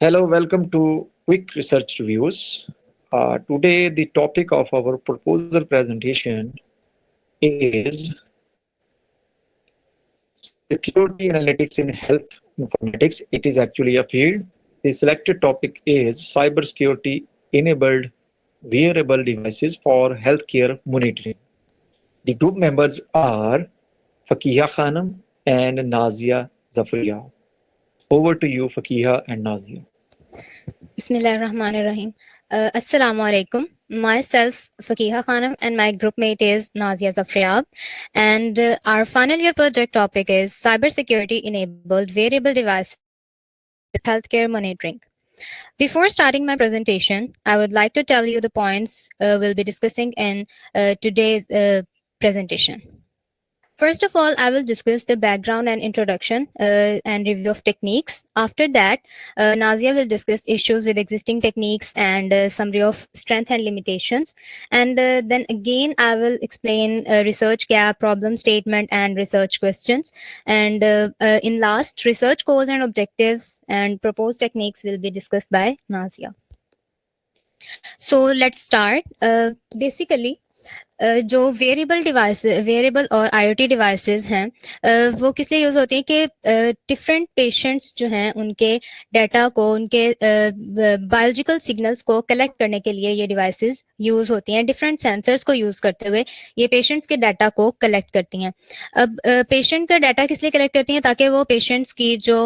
Hello, welcome to Quick Research Reviews. Today, the topic of our proposal presentation is security analytics in health informatics. It is actually a field. The selected topic is cybersecurity enabled wearable devices for healthcare monitoring. The group members are Fakiha Khanam and Nazia Zafriya. Over to you, Fakiha and Nazia. Bismillahirrahmanirrahim. Assalamu alaikum. Myself, Fakiha Khanam, and my groupmate is Nazia Zafriab. And our final year project topic is cybersecurity enabled wearable devices with healthcare monitoring. Before starting my presentation, I would like to tell you the points we'll be discussing in today's presentation. First of all, I will discuss the background and introduction and review of techniques. After that, Nazia will discuss issues with existing techniques and summary of strength and limitations. And then again, I will explain research gap, problem statement, and research questions. And in last, research goals and objectives and proposed techniques will be discussed by Nazia. So let's start. Basically, जो variable और IoT devices हैं वो किस लिए use होती हैं कि different patients जो हैं उनके डाटा को उनके बायोलॉजिकल सिग्नल्स को कलेक्ट करने के लिए ये डिवाइसेस यूज होती हैं डिफरेंट सेंसर्स को यूज करते हुए ये पेशेंट्स के डाटा को कलेक्ट करती हैं अब पेशेंट का डाटा किस लिए कलेक्ट करती हैं ताकि वो पेशेंट्स की जो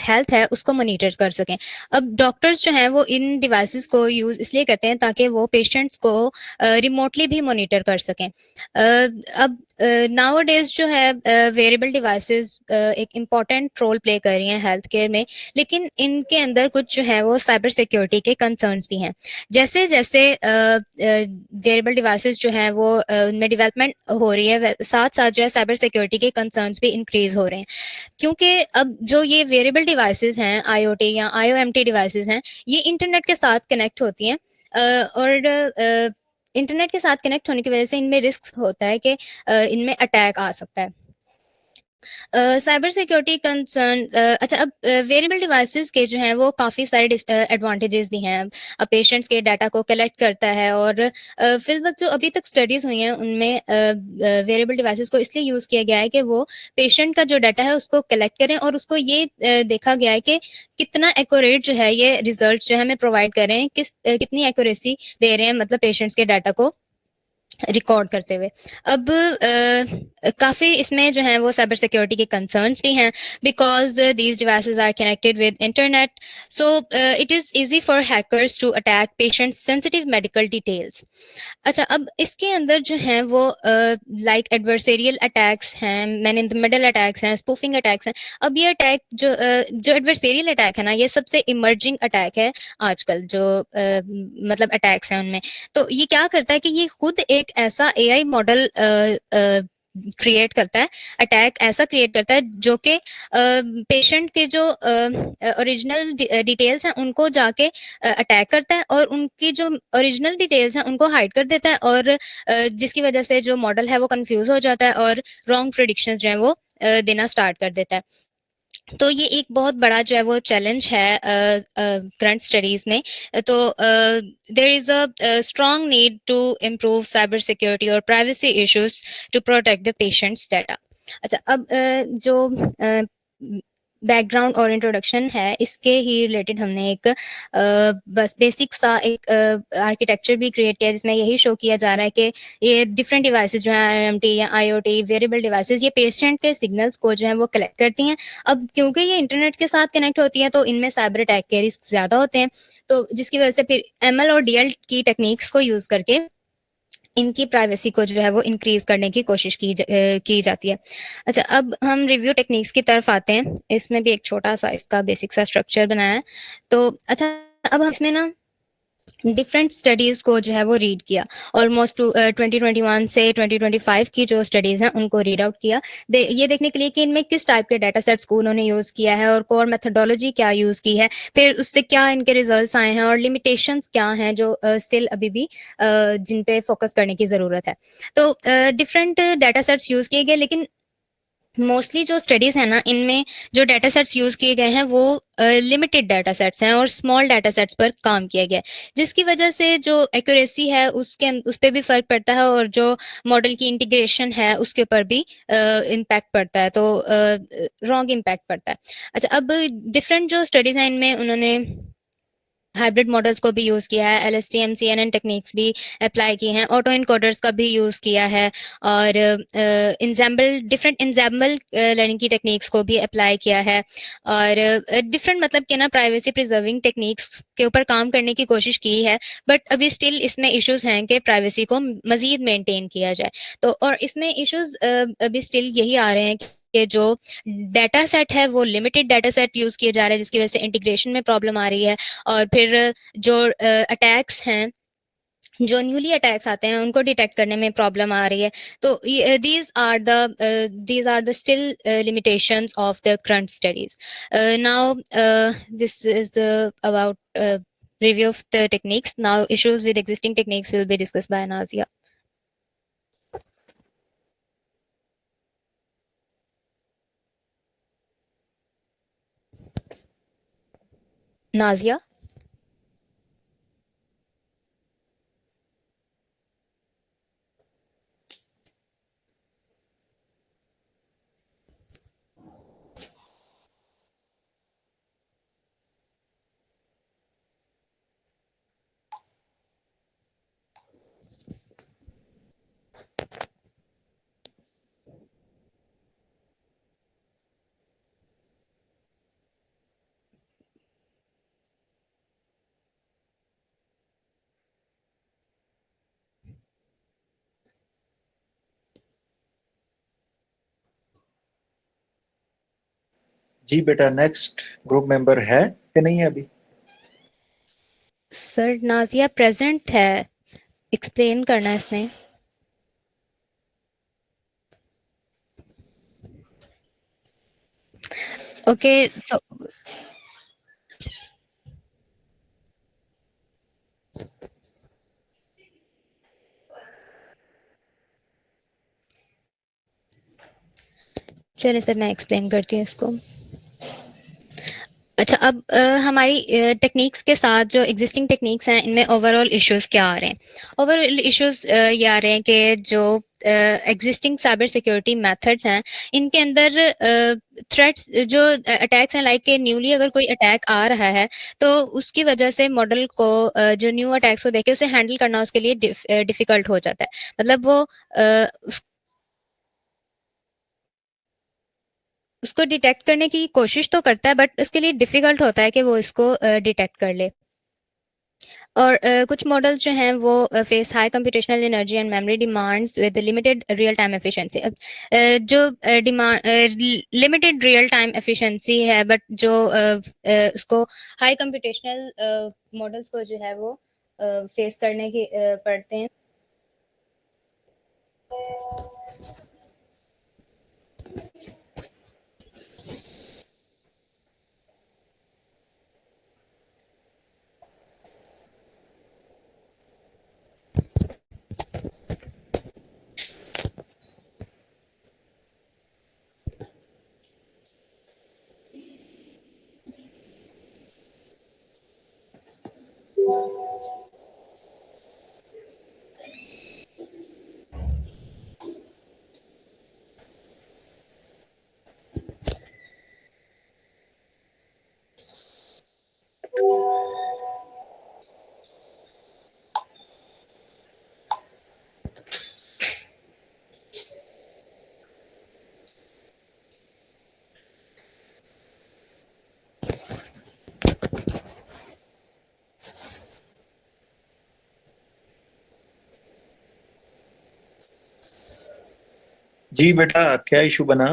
हेल्थ है उसको मॉनिटर कर सकें अब डॉक्टर्स जो हैं वो इन डिवाइसेस को यूज इसलिए करते हैं ताकि वो पेशेंट्स को रिमोटली भी मॉनिटर कर सकें अब नाउ डेज जो है वेरिएबल डिवाइसेस एक इम्पॉर्टेंट रोल प्ले कर रही हैं हेल्थ केयर में लेकिन इनके अंदर कुछ जो है वो साइबर सिक्योरिटी के कंसर्न्स भी हैं जैसे जैसे वेरिएबल डिवाइसेस जो हैं वो उनमें डेवलपमेंट हो रही है साथ साथ जो है साइबर सिक्योरिटी के कंसर्न्स भी इंक्रीज हो रहे हैं क्योंकि अब जो ये वेरिएबल डिवाइसेस हैं आईओटी या आईओएमटी डिवाइसेस हैं ये इंटरनेट के साथ कनेक्ट होती हैं और इंटरनेट के साथ कनेक्ट होने की वजह से इनमें रिस्क होता है कि इनमें अटैक आ सकता है साइबर सिक्योरिटी कंसर्न अच्छा अब वेरिएबल डिवाइसेस के जो हैं वो काफ़ी सारे एडवांटेजेस भी हैं अब पेशेंट्स के डाटा को कलेक्ट करता है और फिलवक्त जो अभी तक स्टडीज़ हुई हैं उनमें वेरिएबल डिवाइसेस को इसलिए यूज़ किया गया है कि वो पेशेंट का जो डाटा है उसको कलेक्ट करें और उसको ये देखा गया है कि कितना एक्यूरेट जो है ये रिजल्ट जो है हमें प्रोवाइड कर रहे हैं कितनी एक्यूरेसी दे रहे हैं मतलब पेशेंट्स के डाटा को रिकॉर्ड करते हुए अब काफ़ी इसमें जो है वो साइबर सिक्योरिटी के कंसर्न्स भी हैं because these devices are connected with internet so it is easy for hackers to attack patient sensitive medical details अच्छा अब इसके अंदर जो हैं वो लाइक एडवर्सेरियल अटैक्स हैं man in the middle attacks हैं स्पूफिंग अटैक्स हैं अब ये अटैक जो एडवर्सेरियल अटैक है ना ये सबसे इमर्जिंग अटैक है आजकल जो मतलब अटैक्स हैं उनमें तो ये क्या करता है कि ये खुद एक ऐसा एआई मॉडल क्रिएट करता है अटैक ऐसा क्रिएट करता है जो कि पेशेंट के जो ओरिजिनल डिटेल्स हैं उनको जाके अटैक करता है और उनकी जो ओरिजिनल डिटेल्स हैं उनको हाइड कर देता है और जिसकी वजह से जो मॉडल है वो कंफ्यूज हो जाता है और रॉन्ग प्रेडिक्शंस जो हैं वो देना स्टार्ट कर देता है तो ये एक बहुत बड़ा जो है वो चैलेंज है करंट स्टडीज में तो there is a strong need to improve cyber security और privacy issues to protect the patients data अच्छा अब जो बैकग्राउंड और इंट्रोडक्शन है इसके ही रिलेटेड हमने एक बस बेसिक सा एक आर्किटेक्चर भी क्रिएट किया जिसमें यही शो किया जा रहा है कि ये डिफरेंट डिवाइसेस जो हैं आईएमटी या आईओटी वेरिएबल डिवाइसेस ये पेशेंट के सिग्नल्स को जो है वो कलेक्ट करती हैं अब क्योंकि ये इंटरनेट के साथ कनेक्ट होती हैं तो इनमें साइबर अटैक के रिस्क ज़्यादा होते हैं तो जिसकी वजह से फिर एमएल और डीएल की टेक्निक्स को यूज़ करके इनकी प्राइवेसी को जो है वो इंक्रीज करने की कोशिश की जाती है अच्छा अब हम रिव्यू टेक्निक्स की तरफ आते हैं इसमें भी एक छोटा सा इसका बेसिक सा स्ट्रक्चर बनाया है तो अच्छा अब हम इसमें ना डिफरेंट स्टडीज़ को जो है वो रीड किया ऑलमोस्ट 2021 से 2025 की जो स्टडीज़ हैं उनको रीड आउट किया ये देखने के लिए कि इनमें किस टाइप के डाटा सेट्स को उन्होंने यूज़ किया है और कोर मेथडोलॉजी क्या यूज़ की है फिर उससे क्या इनके रिजल्ट्स आए हैं और लिमिटेशंस क्या हैं जो स्टिल अभी भी जिन पे फोकस करने की ज़रूरत है तो डिफरेंट डाटा सेट्स यूज़ किए गए लेकिन मोस्टली जो स्टडीज है ना, इनमें जो डाटा सेट्स यूज किए गए हैं वो लिमिटेड डाटा सेट्स हैं और स्मॉल डाटा सेट्स पर काम किया गया है, जिसकी वजह से जो एक्यूरेसी है उस पे भी फर्क पड़ता है और जो मॉडल की इंटीग्रेशन है उसके ऊपर भी इम्पैक्ट पड़ता है, तो रॉन्ग इम्पैक्ट पड़ता है। अच्छा, अब डिफरेंट जो स्टडीज हैं इनमें उन्होंने हाइब्रिड मॉडल्स को भी यूज़ किया है, एलएसटीएम सीएनएन टेक्निक्स भी अप्लाई की हैं, ऑटो इनकोडर्स का भी यूज़ किया है और डिफरेंट इंजैम्बल लर्निंग की टेक्निक्स को भी अप्लाई किया है और डिफरेंट मतलब कि ना प्राइवेसी प्रिजर्विंग टेक्निक्स के ऊपर काम करने की कोशिश की है, बट अभी स्टिल इसमें इश्यूज हैं कि प्राइवेसी को मजीद मेंटेन किया जाए। तो और इसमें इश्यूज अभी स्टिल यही आ रहे हैं कि जो डाटा सेट है वो लिमिटेड डाटा सेट यूज किए जा रहे हैं, जिसकी वजह से इंटीग्रेशन में प्रॉब्लम आ रही है और फिर जो अटैक्स हैं, जो न्यूली अटैक्स आते हैं उनको डिटेक्ट करने में प्रॉब्लम आ रही है। तो these are the still limitations of the current studies. Now this is about review of the techniques. Now issues with existing techniques will be discussed by Nazia. Nazia? जी बेटा, next group member है कि नहीं है अभी? Sir Nazia present है, explain करना है इसने। ओके, सो चलिए सर मैं एक्सप्लेन करती हूँ इसको। अच्छा, अब हमारी टेक्निक्स के साथ जो एग्जिस्टिंग टेक्निक्स हैं इनमें ओवरऑल इश्यूज क्या आ रहे हैं? ओवरऑल इश्यूज ये आ रहे हैं कि जो एग्जिस्टिंग साइबर सिक्योरिटी मेथड्स हैं इनके अंदर थ्रेट्स जो अटैक्स हैं, लाइक के न्यूली अगर कोई अटैक आ रहा है तो उसकी वजह से मॉडल को जो न्यू अटैक्स को देखे उसे हैंडल करना उसके लिए डिफिकल्ट हो जाता है। मतलब वो उसको डिटेक्ट करने की कोशिश तो करता है बट उसके लिए डिफिकल्ट होता है कि वो इसको डिटेक्ट कर ले। और कुछ मॉडल्स जो हैं वो face high computational energy and memory demands with limited real time efficiency. अब जो demand limited real time efficiency है बट जो उसको हाई कंप्यूटेशनल मॉडल्स को जो है वो फेस करने की पड़ते हैं। जी बेटा, क्या इशू बना?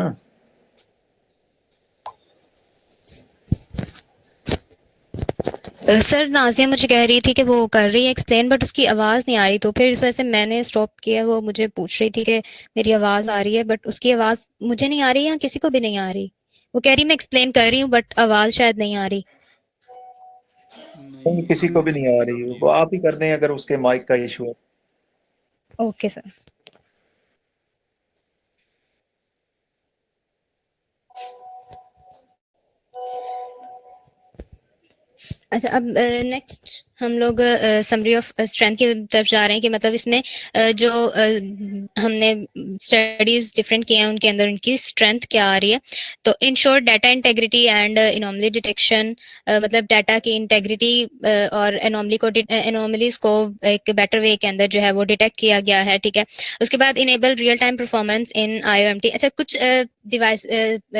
सर नाज़िया मुझे कह रही थी कि वो कर रही है एक्सप्लेन बट उसकी आवाज़ नहीं आ रही, तो फिर इस वजह से मैंने स्टॉप किया। वो मुझे पूछ रही थी कि मेरी आवाज़ आ रही है बट उसकी आवाज़ मुझे नहीं आ रही या किसी को भी नहीं आ रही। वो कह रही मैं एक्सप्लेन कर रही हूँ बट आवाज़ शायद नहीं आ रही। नहीं, किसी को भी नहीं आ रही। वो आप ही कर दें अगर उसके माइक का इशू है। Okay sir. अच्छा, अब नेक्स्ट हम लोग समरी ऑफ स्ट्रेंथ की तरफ जा रहे हैं कि मतलब इसमें जो हमने स्टडीज डिफरेंट किए हैं उनके अंदर उनकी स्ट्रेंथ क्या आ रही है। तो in short data integrity and anomaly detection, मतलब डाटा की इंटेग्रिटी और एनोमलीज को एक बेटर वे के अंदर जो है वो डिटेक्ट किया गया है, ठीक है। उसके बाद enable real time performance in IOMT। अच्छा, कुछ डिवाइस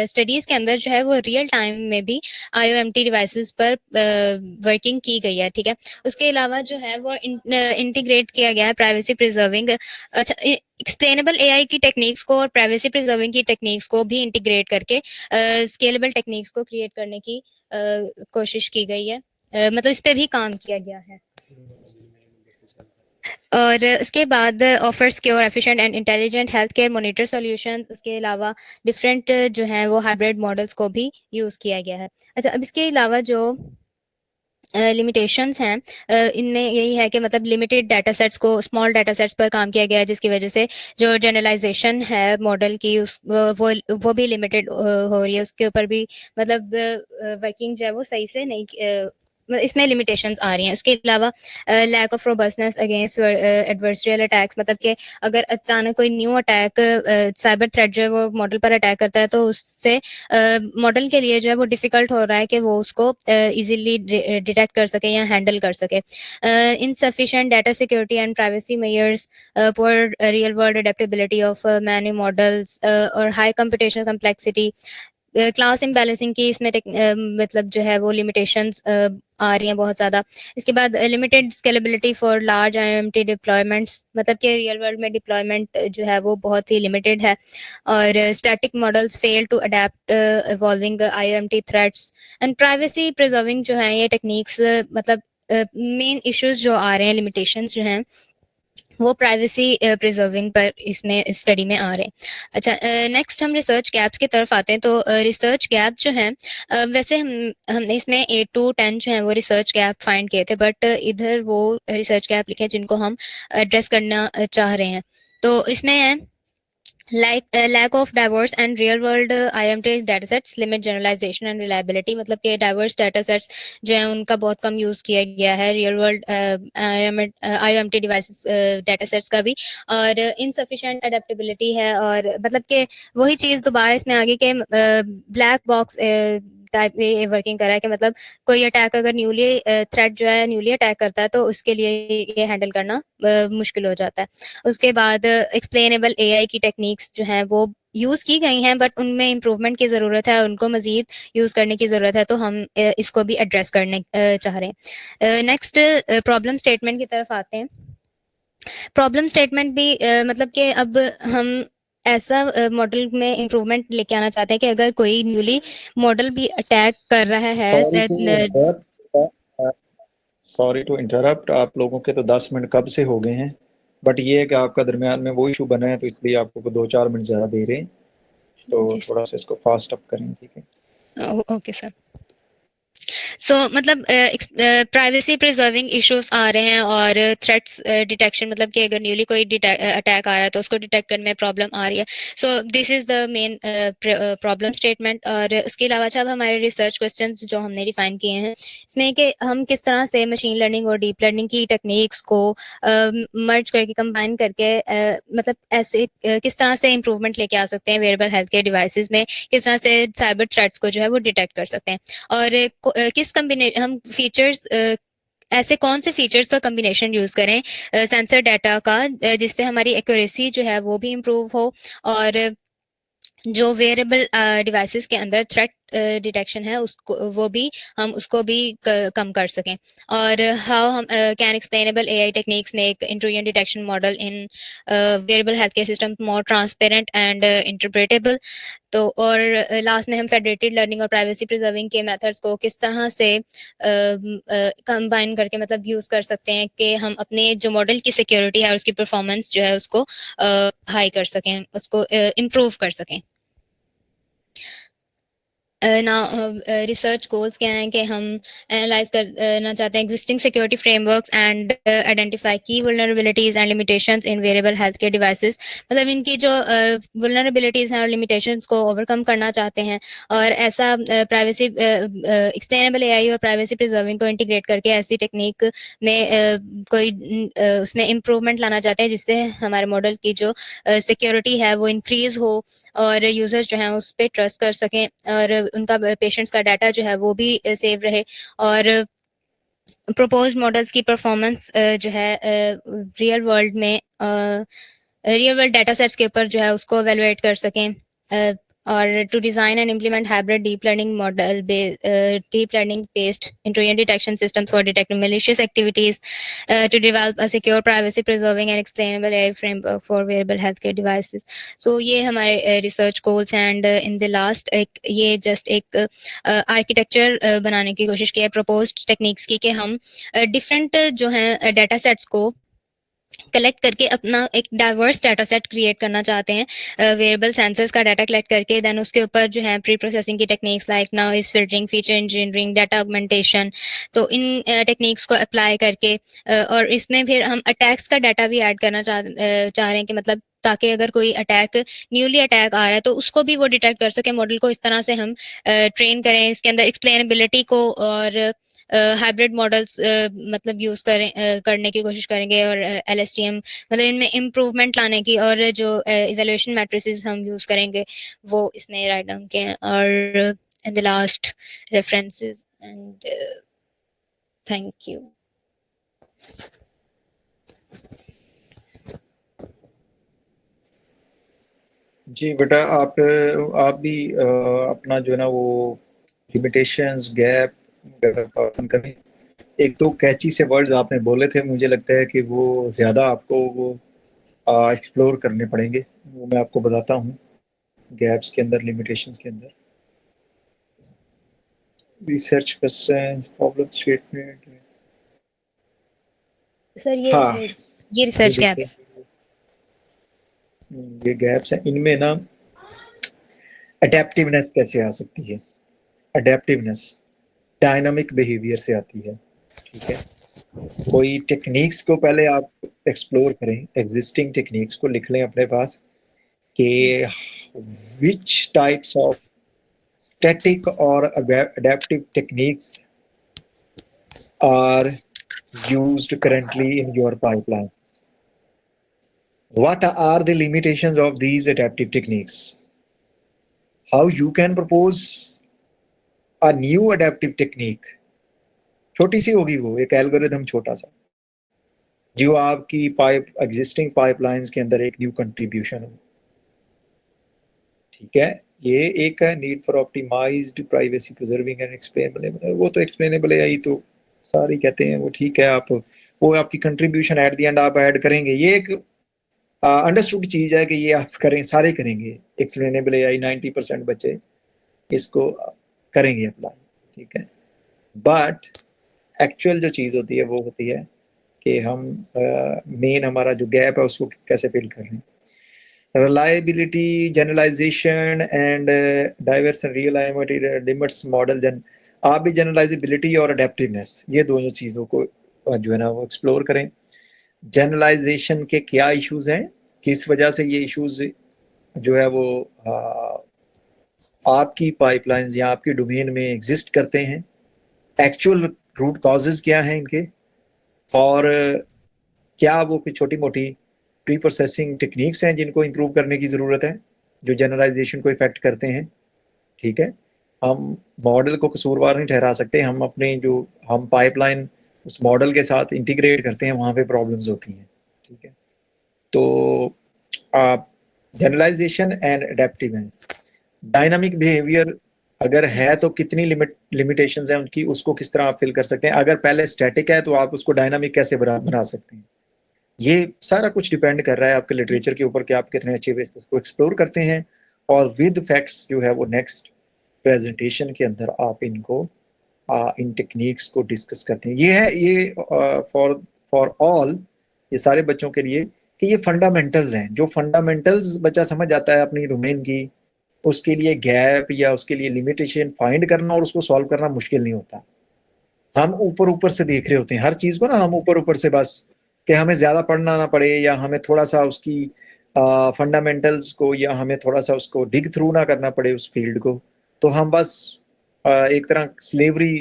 स्टडीज के अंदर जो है वो रियल टाइम में भी IOMT डिवाइसेस पर वर्किंग की गई है, ठीक है। उसके अलावा जो है वो इंटीग्रेट किया गया है प्राइवेसी प्रिजर्विंग, अच्छा, एक्सप्लेनेबल AI की टेक्निक्स को और प्राइवेसी प्रिजर्विंग की टेक्निक्स को भी इंटीग्रेट करके स्केलेबल टेक्निक्स को क्रिएट करने की कोशिश की गई है। मतलब इस पे भी काम किया गया है। और उसके बाद offer secure efficient and intelligent health care monitor solutions. उसके अलावा डिफरेंट जो है वो हाइब्रिड मॉडल्स को भी यूज़ किया गया है। अच्छा, अब इसके अलावा जो लिमिटेशंस हैं, इनमें यही है कि मतलब लिमिटेड डाटा सेट्स को स्मॉल डाटा सेट्स पर काम किया गया है, जिसकी वजह से जो जनरलाइजेशन है मॉडल की उस वो भी लिमिटेड हो रही है। उसके ऊपर भी मतलब वर्किंग जो है वो सही से नहीं इसमें लिमिटेशंस आ रही हैं। उसके अलावा lack of robustness against adversarial attacks, मतलब कि अगर अचानक कोई न्यू अटैक साइबर थ्रेट जो है वो मॉडल पर अटैक करता है तो उससे मॉडल के लिए जो है वो डिफिकल्ट हो रहा है कि वो उसको इजीली डिटेक्ट कर सके या हैंडल कर सके। Insufficient data security and privacy measures, poor real world adaptability of many models और high computational complexity, class imbalancing की इसमें मतलब जो है वो लिमिटेशंस आ रही हैं बहुत ज़्यादा। इसके बाद limited scalability for large IOMT deployments, मतलब कि रियल वर्ल्ड में डिप्लॉयमेंट जो है वो बहुत ही लिमिटेड है। और static models fail to adapt evolving IOMT threats and privacy preserving जो है ये टेक्निक्स, मतलब मेन इश्यूज जो आ रहे हैं, लिमिटेशंस जो हैं वो प्राइवेसी प्रिजर्विंग पर इसमें स्टडी में आ रहे हैं। अच्छा, नेक्स्ट हम रिसर्च गैप्स की तरफ आते हैं। तो रिसर्च गैप जो है वैसे हमने इसमें 8 to 10 जो है वो रिसर्च गैप फाइंड किए थे, बट इधर वो रिसर्च गैप लिखे हैं जिनको हम एड्रेस करना चाह रहे हैं। तो इसमें है lack of diverse and real world IOMT datasets limit generalization and reliability, मतलब कि diverse datasets जो है उनका बहुत कम यूज किया गया है real world IOMT devices datasets का भी। और insufficient adaptability है, और मतलब कि वही चीज दोबारा इसमें आगे के ब्लैक बॉक्स टाइप में वर्किंग कर रहा है कि मतलब कोई अटैक अगर न्यूली थ्रेट जो है न्यूली अटैक करता है तो उसके लिए ये हैंडल करना मुश्किल हो जाता है। उसके बाद एक्सप्लेनेबल AI की टेक्निक्स जो हैं वो यूज़ की गई हैं, बट उनमें इम्प्रूवमेंट की ज़रूरत है, उनको मज़ीद यूज़ करने की ज़रूरत है। तो हम इसको भी एड्रेस करने चाह रहे हैं। नेक्स्ट प्रॉब्लम स्टेटमेंट की तरफ आते हैं। प्रॉब्लम स्टेटमेंट भी मतलब कि अब हम ऐसा मॉडल में इम्प्रूवमेंट लेके आना चाहते हैं कि अगर कोई न्यूली मॉडल भी अटैक कर रहा है सॉरी टू इंटरप्ट, आप लोगों के तो 10 मिनट कब से हो गए हैं, बट ये है कि आपका दरमियान में वो इशू बना है तो इसलिए आपको 2-4 मिनट ज़्यादा दे रहे हैं, तो थोड़ा सा इसको फास्ट अप करें, ठीक है। Okay sir. सो मतलब प्राइवेसी प्रिजर्विंग इश्यूज आ रहे हैं और थ्रेट्स डिटेक्शन, मतलब कि अगर न्यूली कोई अटैक आ रहा है तो उसको डिटेक्ट करने में प्रॉब्लम आ रही है। So this is the main problem statement. और उसके अलावा जब हमारे रिसर्च क्वेश्चंस जो हमने डिफाइन किए हैं इसमें कि हम किस तरह से मशीन लर्निंग और डीप लर्निंग की टेक्निक्स को मर्ज करके कंबाइन करके मतलब ऐसे किस तरह से इम्प्रूवमेंट लेके आ सकते हैं वेरेबल हेल्थ केयर डिवाइसेस में, किस तरह से साइबर थ्रेट्स को जो है वो डिटेक्ट कर सकते हैं, और किस कम्बिनेशन हम फीचर्स ऐसे कौन से फीचर्स का कम्बिनेशन यूज करें सेंसर डाटा का जिससे हमारी एक्यूरेसी जो है वो भी इम्प्रूव हो, और जो वेरेबल डिवाइसेस के अंदर थ्रेट डिटेक्शन है उसको वो भी हम उसको भी कम कर सकें। और हाउ हम can explainable AI techniques make intrusion detection model in wearable health care system more transparent and interpretable. तो और लास्ट में हम फेडरेटेड लर्निंग और प्राइवेसी प्रिजर्विंग के मेथड्स को किस तरह से कंबाइन करके मतलब यूज कर सकते हैं कि हम अपने जो मॉडल की सिक्योरिटी है और उसकी परफॉर्मेंस जो है उसको हाई कर सकें, उसको इम्प्रूव कर सकें। ना रिसर्च गोल्स क्या हैं कि हम एनालाइज करना चाहते हैं existing security frameworks and identify key vulnerabilities and limitations in wearable health care devices. मतलब इनकी जो वल्नरेबिलिटीज हैं और लिमिटेशंस को ओवरकम करना चाहते हैं, और ऐसा प्राइवेसी एक्सटेनेबल एआई और प्राइवेसी प्रिजर्विंग को इंटीग्रेट करके ऐसी टेक्निक में कोई उसमें इम्प्रूवमेंट लाना चाहते हैं जिससे हमारे मॉडल की जो सिक्योरिटी है वो इंक्रीज हो और यूजर्स जो हैं उस पर ट्रस्ट कर सकें और उनका पेशेंट्स का डाटा जो है वो भी सेव रहे। और प्रपोज्ड मॉडल्स की परफॉर्मेंस जो है रियल वर्ल्ड में रियल वर्ल्ड डाटा सेट्स के ऊपर जो है उसको एवेलुएट कर सकें, और to design and implement hybrid deep learning model deep learning based intrusion detection systems for detecting malicious activities, to develop a secure privacy preserving and explainable AI framework for wearable healthcare devices. So ये हमारे research goals हैं। And in the last एक ये just एक architecture बनाने की कोशिश की है प्रपोज्ड टेक्निक्स की, कि हम डिफरेंट जो हैं डाटा सेट्स को कलेक्ट करके अपना एक डाइवर्स डाटा सेट क्रिएट करना चाहते हैं। वेरिएबल सेंसर्स का डाटा कलेक्ट करके देन उसके ऊपर जो है प्री प्रोसेसिंग की techniques like noise filtering, feature engineering, data augmentation, तो इन टेक्निक्स को अप्लाई करके और इसमें फिर हम अटैक्स का डाटा भी ऐड करना चाह रहे हैं कि मतलब ताकि अगर कोई अटैक न्यूली अटैक आ रहा है तो उसको भी वो डिटेक्ट कर सके। मॉडल को इस तरह से हम ट्रेन करें, इसके अंदर एक्सप्लेनेबिलिटी को और हाइब्रिड मॉडल्स मतलब यूज करने की कोशिश करेंगे, और LSTM मतलब इनमें इम्प्रूवमेंट लाने की, और जो इवैल्यूएशन मैट्रिसेस हम यूज करेंगे वो इसमें राइट डाउन के हैं। और in the last references and thank you. जी बेटा, आप भी अपना जो है ना वो लिमिटेशंस गैप पालन करें। एक तो कैची से वर्ड्स आपने बोले थे, मुझे लगता है कि वो ज़्यादा आपको वो एक्सप्लोर करने पड़ेंगे। वो मैं आपको बताता हूँ गैप्स के अंदर, लिमिटेशंस के अंदर। Research questions, problem statement. Sir हाँ, ये ये रिसर्च देखिए, गैप्स। ये गैप्स हैं। इनमें ना अडेप्टिवनेस कैसे आ सकती है? अडेप्टिवनेस डायनामिक बिहेवियर से आती है। ठीक है, कोई टेक्निक्स को पहले आप एक्सप्लोर करें, एग्जिस्टिंग टेक्निक्स को लिख लें अपने पास कि which types of static or adaptive techniques are used currently in your pipelines. What are the limitations of these adaptive techniques? How you can propose a new adaptive technique? छोटी सी होगी वो, एक algorithm छोटा सा, जो आपकी एग्जिस्टिंग पाइपलाइंस के अंदर एक न्यू कंट्रीब्यूशन हो। ठीक है, ये एक है need for optimized privacy preserving and explainable. वो तो एक्सप्लेनेबल है, तो सारी कहते हैं वो ठीक है, आप वो आपकी कंट्रीब्यूशन एट द एंड आप ऐड करेंगे। ये एक अंडरस्टूड चीज है कि ये आप करें, सारे करेंगे। एक्सप्लेनेबल AI 90% बच्चे इसको करेंगे अप्लाई। ठीक है, बट एक्चुअल जो चीज होती है वो होती है कि हम मेन हमारा जो गैप है उसको कैसे फिल कर रहे हैं। reliability, generalization and diverse and reliability limits model। आप भी generalizability और adaptiveness, ये दोनों चीज़ों को जो है ना वो एक्सप्लोर करें। जनरलाइजेशन के क्या इश्यूज हैं, किस वजह से ये इश्यूज जो है वो आपकी पाइपलाइंस या आपकी डोमेन में एग्जिस्ट करते हैं, एक्चुअल रूट कॉजेज क्या हैं इनके, और क्या वो कोई छोटी मोटी प्री प्रोसेसिंग टेक्निक्स हैं जिनको इंप्रूव करने की ज़रूरत है, जो जनरलाइजेशन को इफेक्ट करते हैं। ठीक है, हम मॉडल को कसूरवार नहीं ठहरा सकते, हम अपने जो हम पाइपलाइन उस मॉडल के साथ इंटीग्रेट करते हैं वहाँ पे प्रॉब्लम्स होती हैं। ठीक है, तो आप जनरलाइजेशन एंड एडेप्टिवनेस, डायनामिक बिहेवियर अगर है तो कितनी लिमिटेशंस हैं उनकी, उसको किस तरह आप फिल कर सकते हैं। अगर पहले स्टैटिक है तो आप उसको डायनामिक कैसे बना सकते हैं। ये सारा कुछ डिपेंड कर रहा है आपके लिटरेचर के ऊपर कि आप कितने अच्छे बेसिस को एक्सप्लोर करते हैं, और विद फैक्ट्स जो है वो नेक्स्ट प्रेजेंटेशन के अंदर आप इनको इन टेक्निक्स को डिस्कस करते हैं। ये है ये फॉर ऑल, ये सारे बच्चों के लिए कि ये फंडामेंटल्स हैं। जो फंडामेंटल्स बच्चा समझ जाता है अपनी डोमेन की, उसके लिए गैप या उसके लिए लिमिटेशन फाइंड करना और उसको सॉल्व करना मुश्किल नहीं होता। हम ऊपर ऊपर से देख रहे होते हैं हर चीज को ना, हम ऊपर ऊपर से बस कि हमें ज्यादा पढ़ना ना पड़े या हमें थोड़ा सा उसकी फंडामेंटल्स को या हमें थोड़ा सा उसको डिग थ्रू ना करना पड़े उस फील्ड को, तो हम बस एक तरह स्लेवरी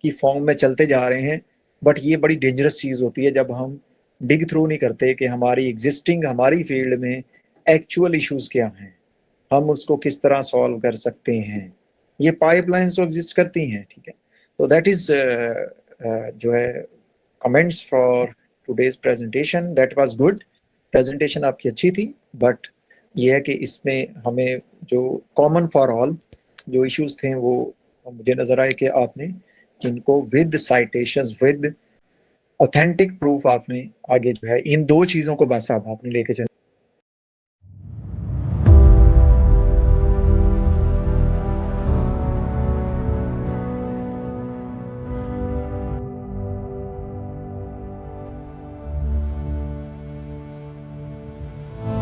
की फॉर्म में चलते जा रहे हैं। बट ये बड़ी डेंजरस चीज होती है जब हम डिग थ्रू नहीं करते कि हमारी एग्जिस्टिंग हमारी फील्ड में एक्चुअल इश्यूज क्या हैं, हम उसको किस तरह सॉल्व कर सकते हैं। ये पाइपलाइंस तो एग्जिस्ट करती हैं, ठीक है। तो दैट इज जो है comments for today's presentation, that was good. Presentation आपकी अच्छी थी, बट ये है कि इसमें हमें जो कॉमन फॉर ऑल जो इश्यूज थे वो मुझे नजर आए कि आपने इनको with citations with authentic proof आपने आगे जो है इन दो चीजों को बस आपने लेके चले।